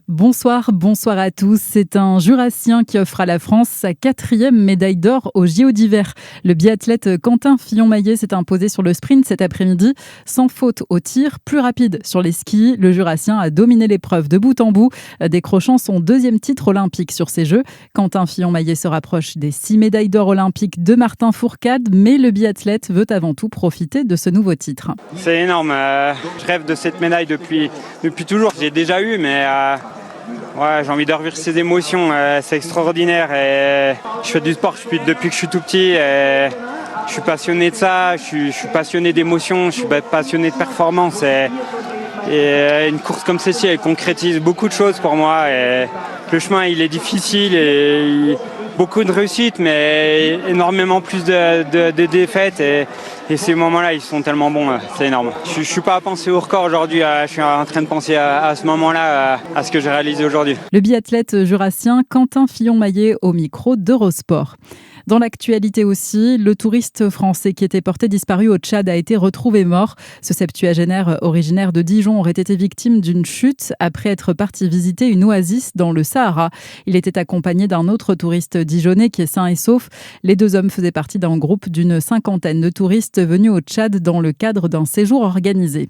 Bonsoir à tous. C'est un Jurassien qui offre à la France sa 4e médaille d'or aux JO d'hiver. Le biathlète Quentin Fillon-Maillet s'est imposé sur le sprint cet après-midi. Sans faute au tir, plus rapide sur les skis, le Jurassien a dominé l'épreuve de bout en bout, décrochant son 2e titre olympique sur ces Jeux. Quentin Fillon-Maillet se rapproche des 6 médailles d'or olympiques de Martin Fourcade, mais le biathlète veut avant tout profiter de ce nouveau titre. C'est énorme. Je rêve de cette médaille depuis toujours. J'ai déjà eu, mais j'ai envie de revivre ces émotions. C'est extraordinaire. Et je fais du sport depuis que je suis tout petit. Et je suis passionné de ça. Je suis passionné d'émotions. Je suis passionné de performance. Et une course comme celle-ci, elle concrétise beaucoup de choses pour moi. Et le chemin, il est difficile et beaucoup de réussites, mais énormément plus de défaites. Et ces moments-là, ils sont tellement bons, c'est énorme. Je ne suis pas à penser au record aujourd'hui, je suis en train de penser à ce moment-là, à ce que j'ai réalisé aujourd'hui. Le biathlète jurassien Quentin Fillon-Maillet au micro d'Eurosport. Dans l'actualité aussi, le touriste français qui était porté disparu au Tchad a été retrouvé mort. Ce septuagénaire originaire de Dijon aurait été victime d'une chute après être parti visiter une oasis dans le Sahara. Il était accompagné d'un autre touriste dijonnais qui est sain et sauf. Les deux hommes faisaient partie d'un groupe d'une 50aine de touristes venus au Tchad dans le cadre d'un séjour organisé.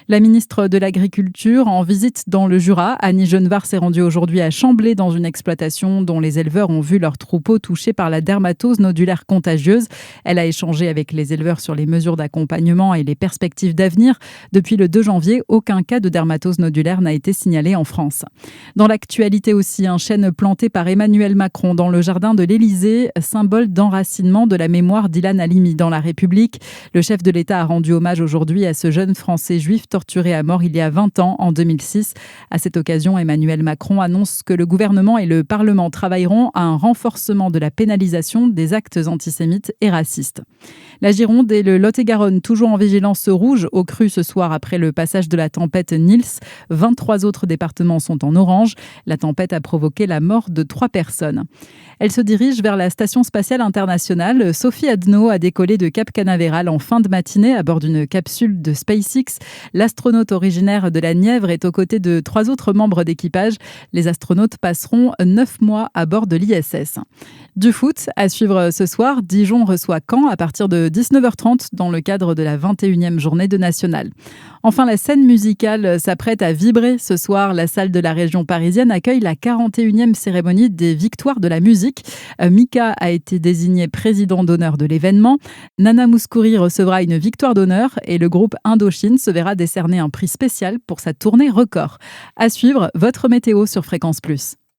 La ministre de l'Agriculture, en visite dans le Jura, Annie Genevard, s'est rendue aujourd'hui à Chamblay dans une exploitation dont les éleveurs ont vu leurs troupeaux touchés par la dermatose nodulaire contagieuse. Elle a échangé avec les éleveurs sur les mesures d'accompagnement et les perspectives d'avenir. Depuis le 2 janvier, aucun cas de dermatose nodulaire n'a été signalé en France. Dans l'actualité aussi, un chêne planté par Emmanuel Macron dans le jardin de l'Élysée, symbole d'enracinement de la mémoire d'Ilan Halimi dans la République. Le chef de l'État a rendu hommage aujourd'hui à ce jeune Français juif torturé à mort il y a 20 ans, en 2006. À cette occasion, Emmanuel Macron annonce que le gouvernement et le Parlement travailleront à un renforcement de la pénalisation des actes antisémites et racistes. La Gironde et le Lot-et-Garonne, toujours en vigilance rouge, au cru ce soir après le passage de la tempête Nils. 23 autres départements sont en orange. La tempête a provoqué la mort de 3 personnes. Elle se dirige vers la Station spatiale internationale. Sophie Adno a décollé de Cap Canaveral en fin de matinée à bord d'une capsule de SpaceX. L'astronaute originaire de la Nièvre est aux côtés de 3 autres membres d'équipage. Les astronautes passeront 9 mois à bord de l'ISS. Du foot, à suivre ce soir, Dijon reçoit Caen à partir de 19h30 dans le cadre de la 21e journée de National. Enfin, la scène musicale s'apprête à vibrer. Ce soir, la salle de la région parisienne accueille la 41e cérémonie des Victoires de la musique. Mika a été désigné président d'honneur de l'événement. Nana Mouskouri recevra une victoire d'honneur et le groupe Indochine se verra décerner un prix spécial pour sa tournée record. À suivre, votre météo sur Fréquence Plus.